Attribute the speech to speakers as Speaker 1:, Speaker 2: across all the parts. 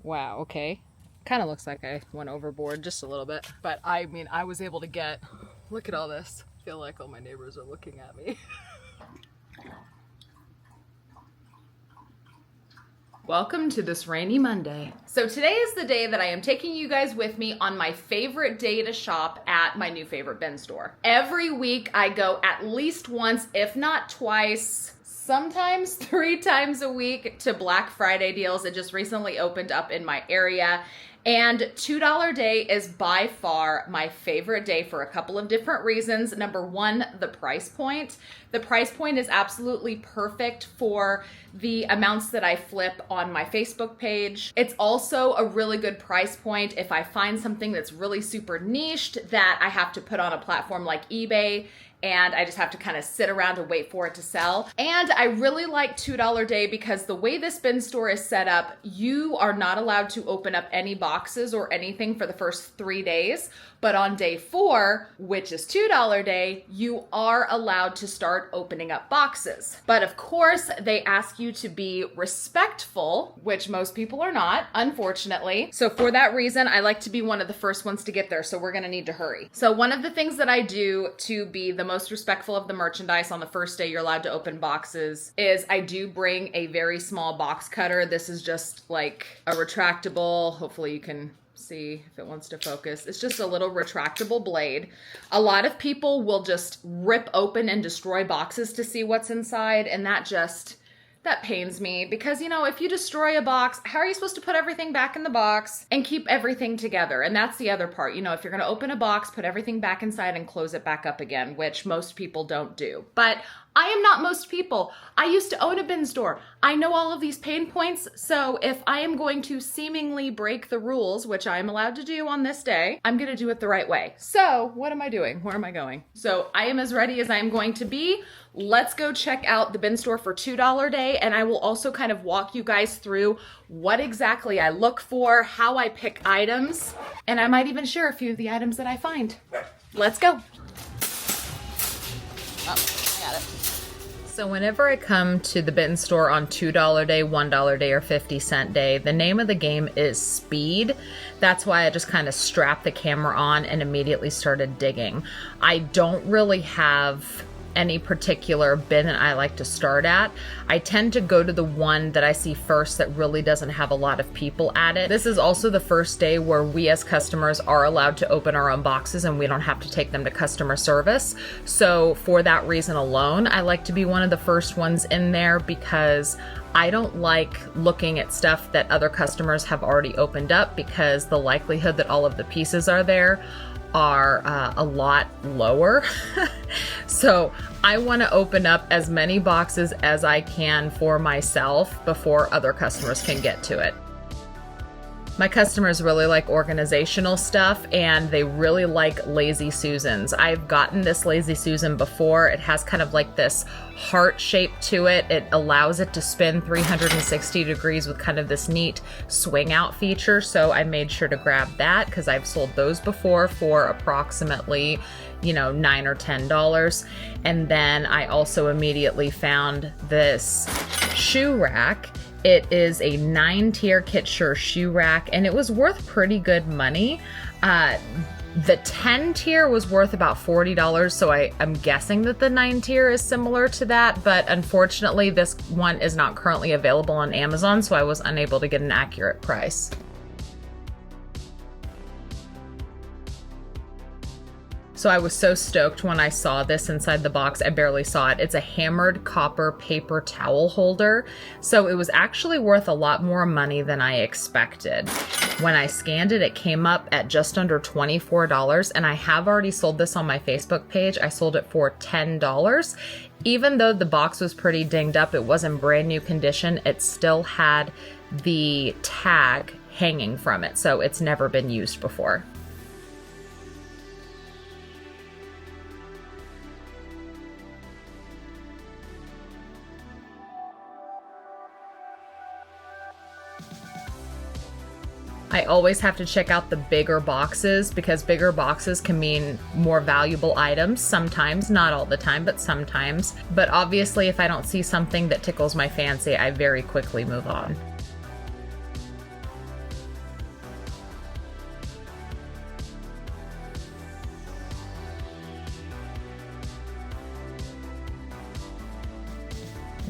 Speaker 1: Wow, okay. Kind of looks like I went overboard just a little bit. But I mean, I was able to get, look at all this. I feel like all my neighbors are looking at me. Welcome to this rainy Monday. So today is the day that I am taking you guys with me on my favorite day to shop at my new favorite bin store. Every week I go at least once, if not twice, sometimes 3 times a week to Black Friday deals. It just recently opened up in my area. And $2 day is by far my favorite day for a couple of different reasons. Number one, the price point. The price point is absolutely perfect for the amounts that I flip on my Facebook page. It's also a really good price point if I find something that's really super niched that I have to put on a platform like eBay and I just have to kind of sit around and wait for it to sell. And I really like $2 day because the way this bin store is set up, you are not allowed to open up any boxes or anything for the first 3 days. But on day 4, which is $2 day, you are allowed to start opening up boxes. But of course, they ask you to be respectful, which most people are not, unfortunately. So for that reason, I like to be one of the first ones to get there. So we're gonna need to hurry. So one of the things that I do to be the most respectful of the merchandise on the first day you're allowed to open boxes is I do bring a very small box cutter. This is just like a retractable, hopefully you can see if it wants to focus. It's just a little retractable blade. A lot of people will just rip open and destroy boxes to see what's inside, and that pains me because, you know, if you destroy a box, how are you supposed to put everything back in the box and keep everything together? And that's the other part. You know, if you're going to open a box, put everything back inside and close it back up again, which most people don't do. But I am not most people. I used to own a bin store. I know all of these pain points. So if I am going to seemingly break the rules, which I am allowed to do on this day, I'm going to do it the right way. So what am I doing? Where am I going? So I am as ready as I am going to be. Let's go check out the bin store for $2 day. And I will also kind of walk you guys through what exactly I look for, how I pick items, and I might even share a few of the items that I find. Let's go. Oh, I got it. So whenever I come to the bin store on $2 day, $1 day, or 50-cent day, the name of the game is speed. That's why I just kind of strapped the camera on and immediately started digging. I don't really have any particular bin that I like to start at. I tend to go to the one that I see first that really doesn't have a lot of people at it. This is also the first day where we as customers are allowed to open our own boxes and we don't have to take them to customer service. So for that reason alone, I like to be one of the first ones in there because I don't like looking at stuff that other customers have already opened up because the likelihood that all of the pieces are there are a lot lower. So I want to open up as many boxes as I can for myself before other customers can get to it. My customers really like organizational stuff and they really like Lazy Susans. I've gotten this Lazy Susan before. It has kind of like this heart shape to it. It allows it to spin 360 degrees with kind of this neat swing out feature. So I made sure to grab that because I've sold those before for approximately, you know, $9 or $10. And then I also immediately found this shoe rack. It is a 9-tier Kitsure shoe rack, and it was worth pretty good money. The 10 tier was worth about $40, so I'm guessing that the 9 tier is similar to that, but unfortunately this one is not currently available on Amazon, so I was unable to get an accurate price. So I was so stoked when I saw this inside the box. I barely saw it. It's a hammered copper paper towel holder. So it was actually worth a lot more money than I expected. When I scanned it, it came up at just under $24, and I have already sold this on my Facebook page. I sold it for $10. Even though the box was pretty dinged up, it was in brand new condition, it still had the tag hanging from it. So it's never been used before. I always have to check out the bigger boxes because bigger boxes can mean more valuable items sometimes, not all the time, but sometimes. But obviously, if I don't see something that tickles my fancy, I very quickly move on.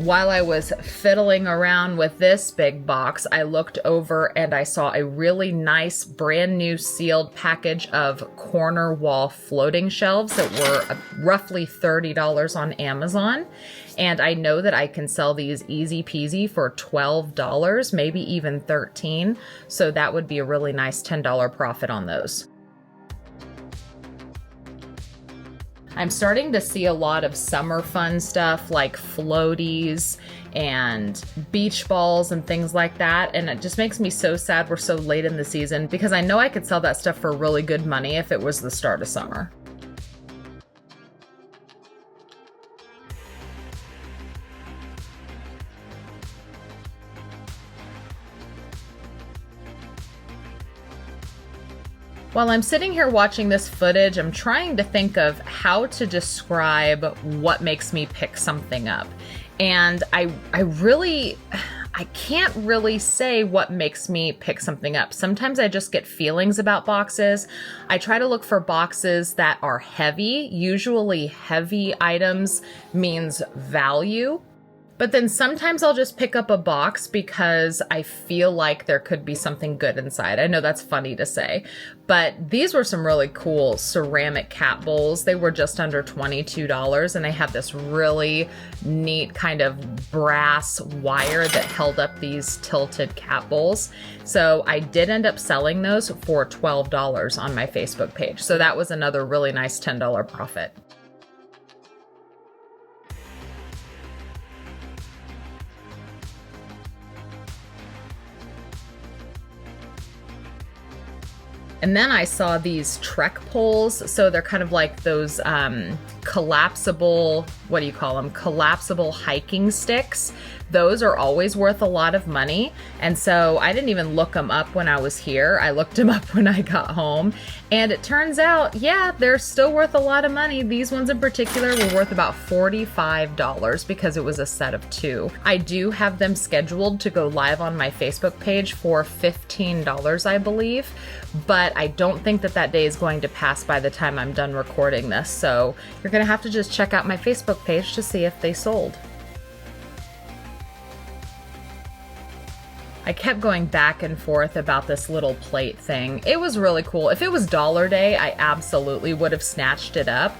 Speaker 1: While I was fiddling around with this big box, I looked over and I saw a really nice brand new sealed package of corner wall floating shelves that were roughly $30 on Amazon. And I know that I can sell these easy peasy for $12, maybe even $13. So that would be a really nice $10 profit on those. I'm starting to see a lot of summer fun stuff like floaties and beach balls and things like that. And it just makes me so sad we're so late in the season, because I know I could sell that stuff for really good money if it was the start of summer. While I'm sitting here watching this footage, I'm trying to think of how to describe what makes me pick something up. And I can't really say what makes me pick something up. Sometimes I just get feelings about boxes. I try to look for boxes that are heavy. Usually heavy items means value. But then sometimes I'll just pick up a box because I feel like there could be something good inside. I know that's funny to say, but these were some really cool ceramic cat bowls. They were just under $22, and they had this really neat kind of brass wire that held up these tilted cat bowls. So I did end up selling those for $12 on my Facebook page. So that was another really nice $10 profit. And then I saw these trek poles. So they're kind of like those collapsible, what do you call them? Collapsible hiking sticks. Those are always worth a lot of money. And so I didn't even look them up when I was here. I looked them up when I got home. And it turns out, yeah, they're still worth a lot of money. These ones in particular were worth about $45 because it was a set of 2. I do have them scheduled to go live on my Facebook page for $15, I believe. But I don't think that that day is going to pass by the time I'm done recording this. So you're going to have to just check out my Facebook page to see if they sold. I kept going back and forth about this little plate thing. It was really cool. If it was Dollar Day, I absolutely would have snatched it up.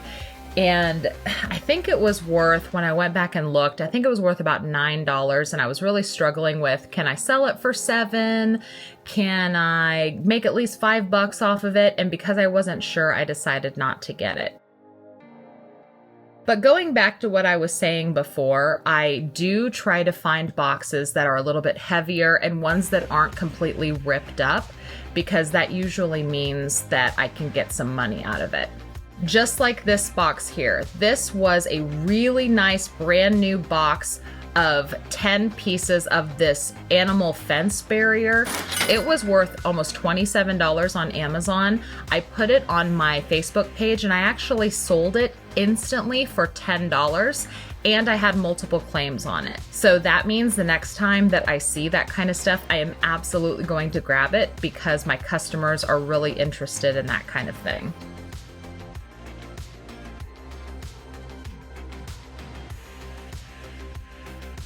Speaker 1: And I think it was worth, when I went back and looked, I think it was worth about $9. And I was really struggling with, can I sell it for $7? Can I make at least $5 off of it? And because I wasn't sure, I decided not to get it. But going back to what I was saying before, I do try to find boxes that are a little bit heavier and ones that aren't completely ripped up, because that usually means that I can get some money out of it. Just like this box here. This was a really nice brand new box of 10 pieces of this animal fence barrier. It was worth almost $27 on Amazon. I put it on my Facebook page and I actually sold it instantly for $10, and I had multiple claims on it. So that means the next time that I see that kind of stuff, I am absolutely going to grab it because my customers are really interested in that kind of thing.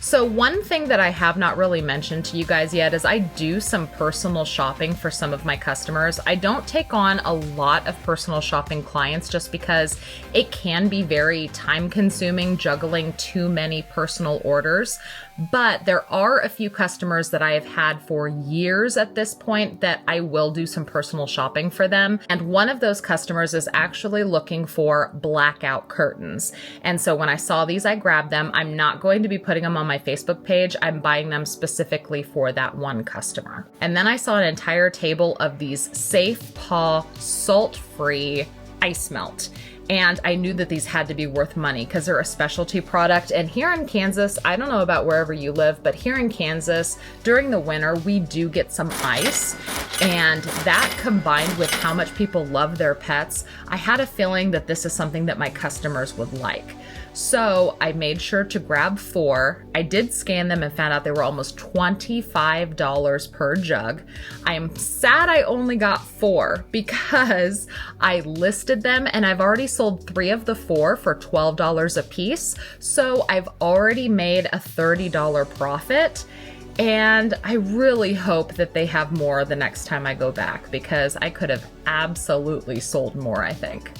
Speaker 1: So one thing that I have not really mentioned to you guys yet is I do some personal shopping for some of my customers. I don't take on a lot of personal shopping clients just because it can be very time consuming juggling too many personal orders. But there are a few customers that I have had for years at this point that I will do some personal shopping for them. And one of those customers is actually looking for blackout curtains. And so when I saw these, I grabbed them. I'm not going to be putting them on my Facebook page. I'm buying them specifically for that one customer. And then I saw an entire table of these Safe Paw salt-free ice melt. And I knew that these had to be worth money because they're a specialty product. And here in Kansas, I don't know about wherever you live, but here in Kansas, during the winter, we do get some ice. And that combined with how much people love their pets, I had a feeling that this is something that my customers would like. So I made sure to grab 4. I did scan them and found out they were almost $25 per jug. I am sad I only got 4 because I listed them and I've already sold 3 of the 4 for $12 a piece. So I've already made a $30 profit. And I really hope that they have more the next time I go back because I could have absolutely sold more, I think.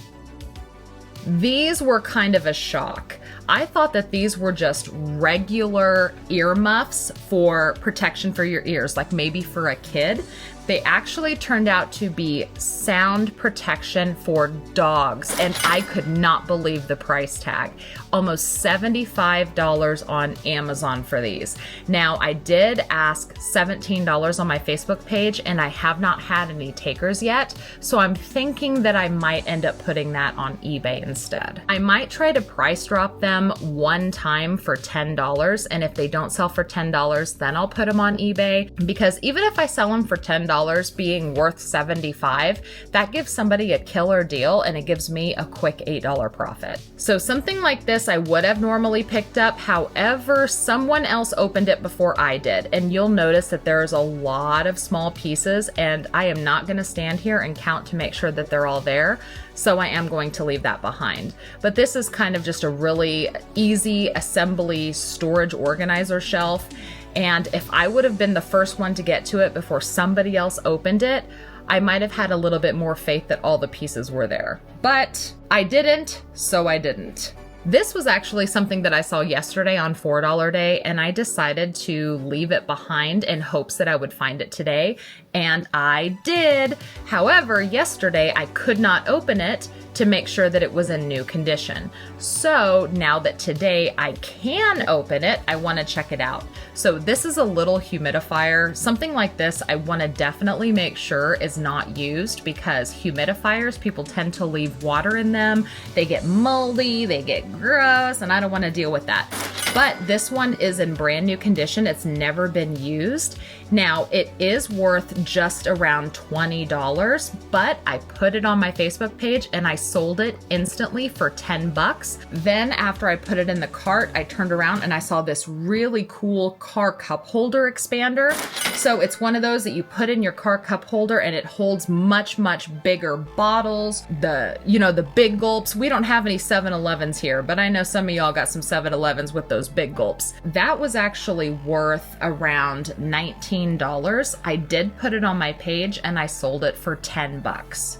Speaker 1: These were kind of a shock. I thought that these were just regular earmuffs for protection for your ears, like maybe for a kid. They actually turned out to be sound protection for dogs, and I could not believe the price tag. Almost $75 on Amazon for these. Now, I did ask $17 on my Facebook page, and I have not had any takers yet, so I'm thinking that I might end up putting that on eBay instead. I might try to price drop them one time for $10, and if they don't sell for $10, then I'll put them on eBay, because even if I sell them for $10, being worth $75, that gives somebody a killer deal and it gives me a quick $8 profit. So something like this I would have normally picked up. However, someone else opened it before I did, and you'll notice that there's a lot of small pieces, and I am not going to stand here and count to make sure that they're all there. So I am going to leave that behind. But this is kind of just a really easy assembly storage organizer shelf. And if I would have been the first one to get to it before somebody else opened it, I might have had a little bit more faith that all the pieces were there. But I didn't, so I didn't. This was actually something that I saw yesterday on $4 Day, and I decided to leave it behind in hopes that I would find it today, and I did. However, yesterday I could not open it to make sure that it was in new condition. So now that today I can open it, I want to check it out. So this is a little humidifier. Something like this I want to definitely make sure is not used, because humidifiers, people tend to leave water in them. They get moldy, they get gross, and I don't want to deal with that. But this one is in brand new condition. It's never been used. Now, it is worth just around $20, but I put it on my Facebook page and I sold it instantly for 10 bucks. Then after I put it in the cart, I turned around and I saw this really cool car cup holder expander. So it's one of those that you put in your car cup holder and it holds much, much bigger bottles, the big gulps. We don't have any 7-Elevens here, but I know some of y'all got some 7-Elevens with those big gulps. That was actually worth around $19. I did put it on my page and I sold it for 10 bucks.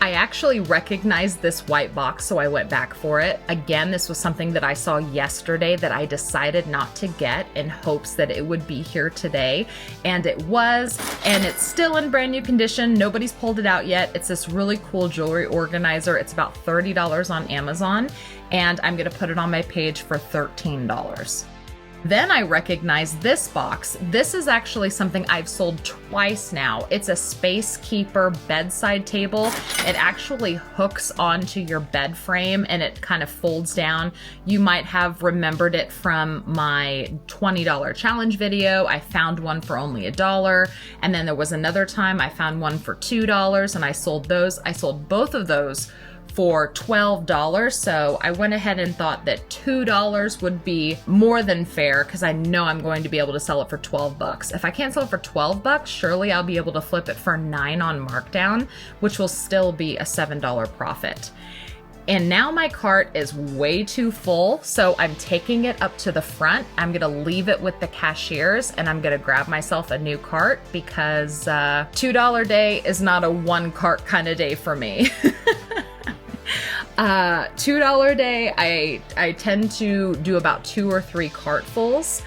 Speaker 1: I actually recognized this white box, so I went back for it. Again, this was something that I saw yesterday that I decided not to get in hopes that it would be here today. And it was, and it's still in brand new condition. Nobody's pulled it out yet. It's this really cool jewelry organizer. It's about $30 on Amazon, and I'm gonna put it on my page for $13. Then I recognized this box. This is actually something I've sold twice now. It's a Space Keeper bedside table. It actually hooks onto your bed frame and it kind of folds down. You might have remembered it from my $20 challenge video. I found one for only $1. And then there was another time I found one for $2 and I sold those. I sold both of those for $12. So I went ahead and thought that $2 would be more than fair, because I know I'm going to be able to sell it for 12 bucks. If I can't sell it for 12 bucks, surely I'll be able to flip it for 9 on markdown, which will still be a $7 profit. And now my cart is way too full, so I'm taking it up to the front. I'm gonna leave it with the cashiers and I'm gonna grab myself a new cart, because $2 day is not a one cart kind of day for me. $2 day, I tend to do about 2 or 3 cartfuls,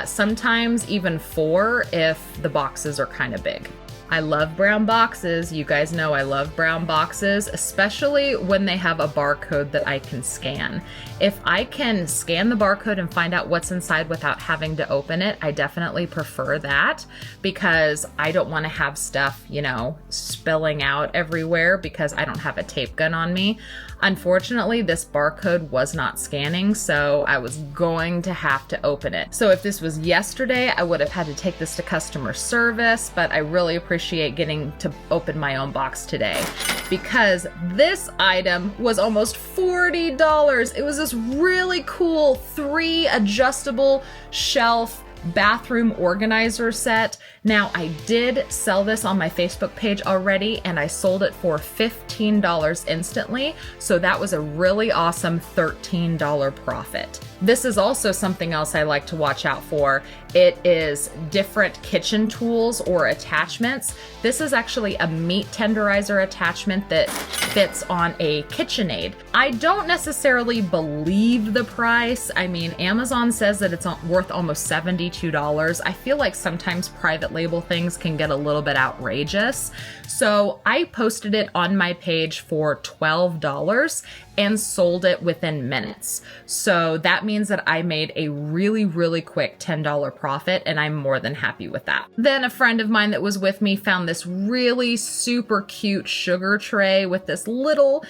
Speaker 1: sometimes even 4 if the boxes are kind of big. I love brown boxes. You guys know I love brown boxes, especially when they have a barcode that I can scan. If I can scan the barcode and find out what's inside without having to open it, I definitely prefer that, because I don't want to have stuff, spilling out everywhere because I don't have a tape gun on me. Unfortunately, this barcode was not scanning, so I was going to have to open it. So if this was yesterday, I would have had to take this to customer service, but I really appreciate getting to open my own box today because this item was almost $40. It was this really cool 3 adjustable shelf bathroom organizer set. Now, I did sell this on my Facebook page already, and I sold it for $15 instantly. So that was a really awesome $13 profit. This is also something else I like to watch out for. It is different kitchen tools or attachments. This is actually a meat tenderizer attachment that fits on a KitchenAid. I don't necessarily believe the price. I mean, Amazon says that it's worth almost $72. I feel like sometimes private label things can get a little bit outrageous. So I posted it on my page for $12 and sold it within minutes. So that means that I made a really, really quick $10 profit, and I'm more than happy with that. Then a friend of mine that was with me found this really super cute sugar tray with this little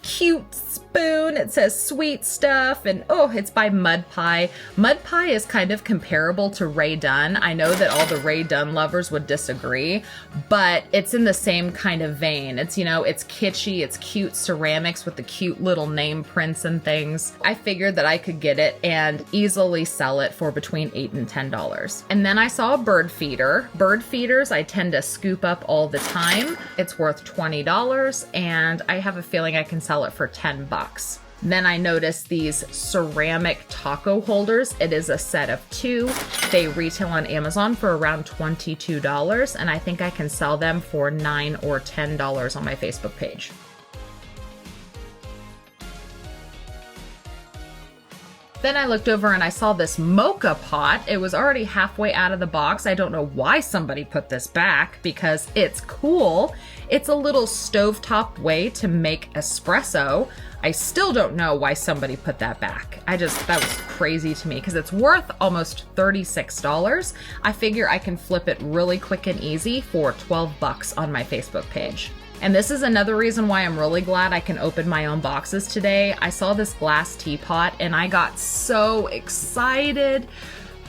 Speaker 1: cute spoon. It says sweet stuff, and oh, it's by Mud Pie. Mud Pie is kind of comparable to Ray Dunn. I know that all the Ray Dunn lovers would disagree, but it's in the same kind of vein. It's, you know, it's kitschy, it's cute ceramics with the cute little name prints and things. I figured that I could get it and easily sell it for between $8 and $10. And then I saw a bird feeder. Bird feeders I tend to scoop up all the time. It's worth $20, and I have a feeling I can sell it for $10. Then I noticed these ceramic taco holders. It is a set of 2. They retail on Amazon for around $22, and I think I can sell them for $9 or $10 on my Facebook page. Then I looked over and I saw this mocha pot. It was already halfway out of the box. I don't know why somebody put this back because it's cool. It's a little stovetop way to make espresso. I still don't know why somebody put that back. That was crazy to me because it's worth almost $36. I figure I can flip it really quick and easy for $12 on my Facebook page. And this is another reason why I'm really glad I can open my own boxes today. I saw this glass teapot and I got so excited.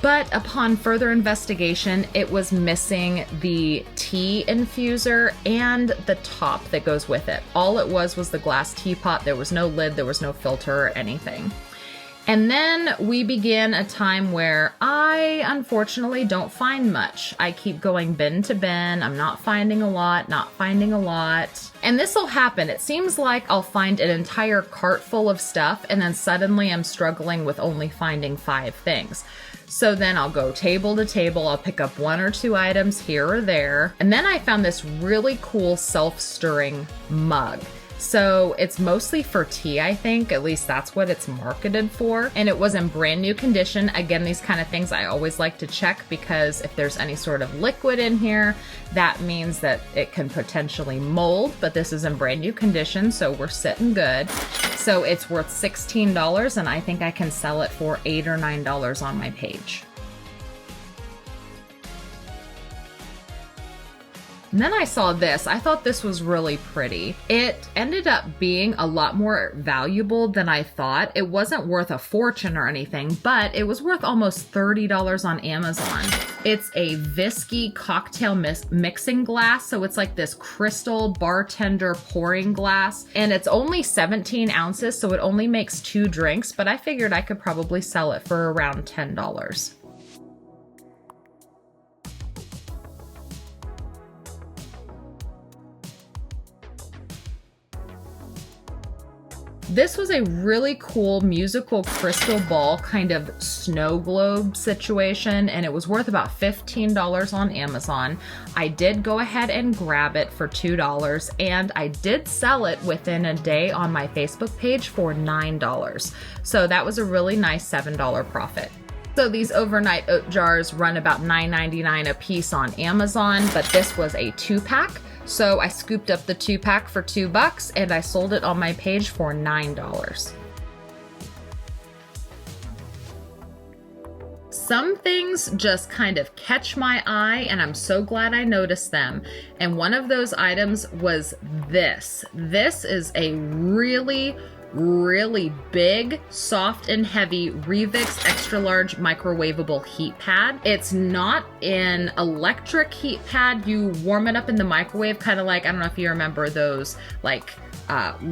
Speaker 1: But upon further investigation, it was missing the tea infuser and the top that goes with it. All it was the glass teapot. There was no lid, there was no filter or anything. And then we began a time where I unfortunately don't find much. I keep going bin to bin. I'm not finding a lot. And this will happen. It seems like I'll find an entire cart full of stuff and then suddenly I'm struggling with only finding 5 things. So then I'll go table to table. I'll pick up 1 or 2 items here or there. And then I found this really cool self-stirring mug. So it's mostly for tea, I think. At least that's what it's marketed for. And it was in brand new condition. Again, these kind of things I always like to check because if there's any sort of liquid in here, that means that it can potentially mold, but this is in brand new condition, so we're sitting good. So it's worth $16, and I think I can sell it for $8 or $9 on my page. And then I saw this. I thought this was really pretty. It ended up being a lot more valuable than I thought. It wasn't worth a fortune or anything, but it was worth almost $30 on Amazon. It's a Visky cocktail mixing glass. So it's like this crystal bartender pouring glass. And it's only 17 ounces, so it only makes 2 drinks, but I figured I could probably sell it for around $10. This was a really cool musical crystal ball kind of snow globe situation, and it was worth about $15 on Amazon. I did go ahead and grab it for $2, and I did sell it within a day on my Facebook page for $9. So that was a really nice $7 profit. So these overnight oat jars run about $9.99 a piece on Amazon, but this was a 2-pack. So I scooped up the 2-pack for $2 and I sold it on my page for $9. some things just kind of catch my eye, and I'm so glad I noticed them. And one of those items was this. This is a really big, soft and heavy Revix extra large microwavable heat pad. It's not an electric heat pad. You warm it up in the microwave, kind of like, I don't know if you remember those like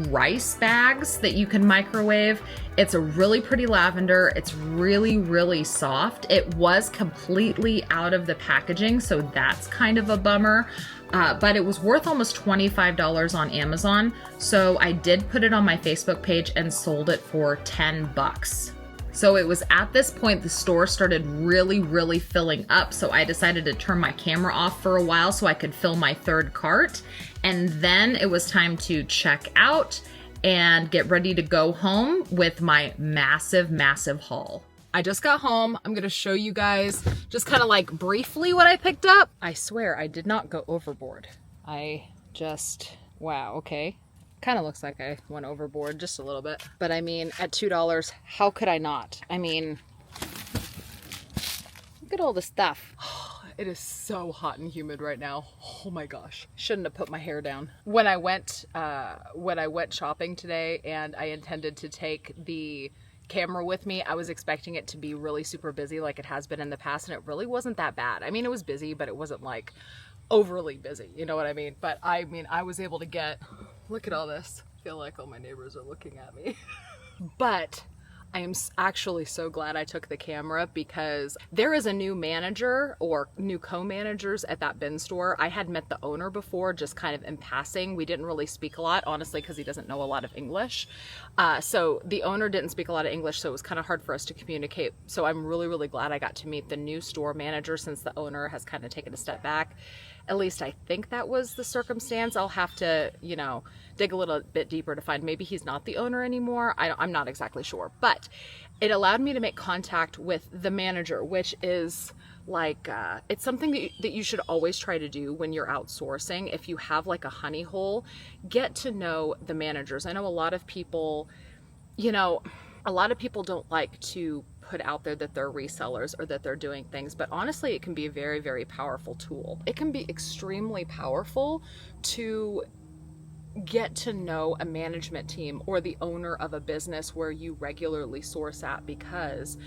Speaker 1: rice bags that you can microwave. It's a really pretty lavender. It's really soft. It was completely out of the packaging, so that's kind of a bummer. But it was worth almost $25 on Amazon. So I did put it on my Facebook page and sold it for 10 bucks. So it was at this point the store started really filling up. So I decided to turn my camera off for a while so I could fill my third cart. And then it was time to check out and get ready to go home with my massive haul. I just got home. I'm gonna show you guys just kind of like briefly what I picked up. I swear I did not go overboard. Wow, okay. Kind of looks like I went overboard just a little bit. But I mean, at $2, how could I not? I mean, look at all the stuff. It is so hot and humid right now. Oh my gosh. Shouldn't have put my hair down. When I went shopping today and I intended to take the camera with me, I was expecting it to be really super busy like it has been in the past, and it really wasn't that bad. I mean, it was busy, but it wasn't like overly busy, you know what I mean? But I mean, I was able to get, look at all this. I feel like all my neighbors are looking at me. But I am actually so glad I took the camera, because there is a new manager or new co-managers at that bin store. I had met the owner before, just kind of in passing. We didn't really speak a lot, honestly, because he doesn't know a lot of English. So the owner didn't speak a lot of English, so it was kind of hard for us to communicate. So I'm really glad I got to meet the new store manager, since the owner has kind of taken a step back. At least I think that was the circumstance. I'll have to, you know, dig a little bit deeper to find, maybe he's not the owner anymore. I'm not exactly sure, but it allowed me to make contact with the manager, which is like, it's something that you should always try to do when you're outsourcing. If you have like a honey hole, get to know the managers. I know a lot of people, you know, a lot of people don't like to put out there that they're resellers or that they're doing things, but honestly, it can be a very powerful tool. It can be extremely powerful to get to know a management team or the owner of a business where you regularly source at, because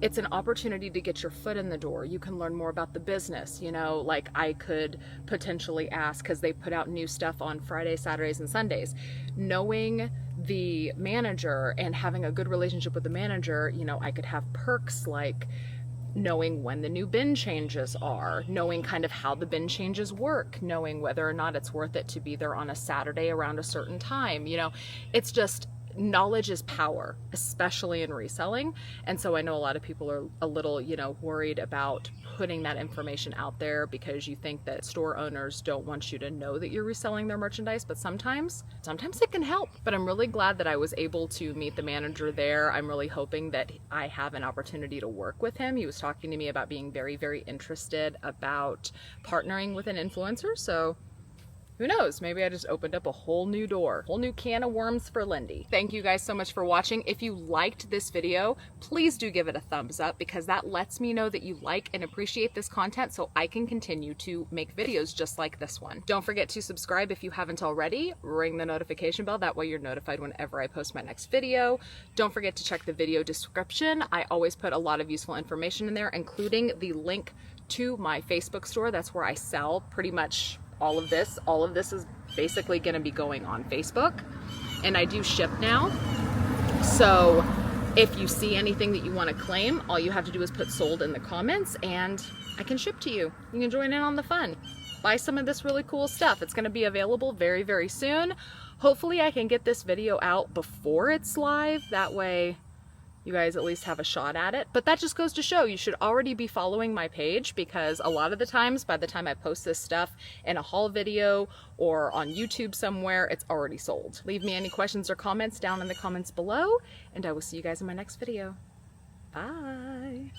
Speaker 1: it's an opportunity to get your foot in the door. You can learn more about the business. You know, like I could potentially ask, because they put out new stuff on Fridays, Saturdays, and Sundays. Knowing the manager and having a good relationship with the manager, you know, I could have perks like knowing when the new bin changes are, knowing kind of how the bin changes work, knowing whether or not it's worth it to be there on a Saturday around a certain time. You know, it's just, knowledge is power, especially in reselling. And so I know a lot of people are a little, you know, worried about putting that information out there, because you think that store owners don't want you to know that you're reselling their merchandise, but sometimes it can help. But I'm really glad that I was able to meet the manager there. I'm really hoping that I have an opportunity to work with him. He was talking to me about being very interested about partnering with an influencer. So who knows? Maybe I just opened up a whole new door, whole new can of worms for Lindy. Thank you guys so much for watching. If you liked this video, please do give it a thumbs up, because that lets me know that you like and appreciate this content, so I can continue to make videos just like this one. Don't forget to subscribe if you haven't already. Ring the notification bell. That way you're notified whenever I post my next video. Don't forget to check the video description. I always put a lot of useful information in there, including the link to my Facebook store. That's where I sell pretty much all of this. All of this is basically going to be going on Facebook, and I do ship now. So if you see anything that you want to claim, all you have to do is put sold in the comments and I can ship to you. You can join in on the fun. Buy some of this really cool stuff. It's going to be available very soon. Hopefully I can get this video out before it's live. That way you guys at least have a shot at it. But that just goes to show you should already be following my page, because a lot of the times, by the time I post this stuff in a haul video or on YouTube somewhere, it's already sold. Leave me any questions or comments down in the comments below, and I will see you guys in my next video. Bye.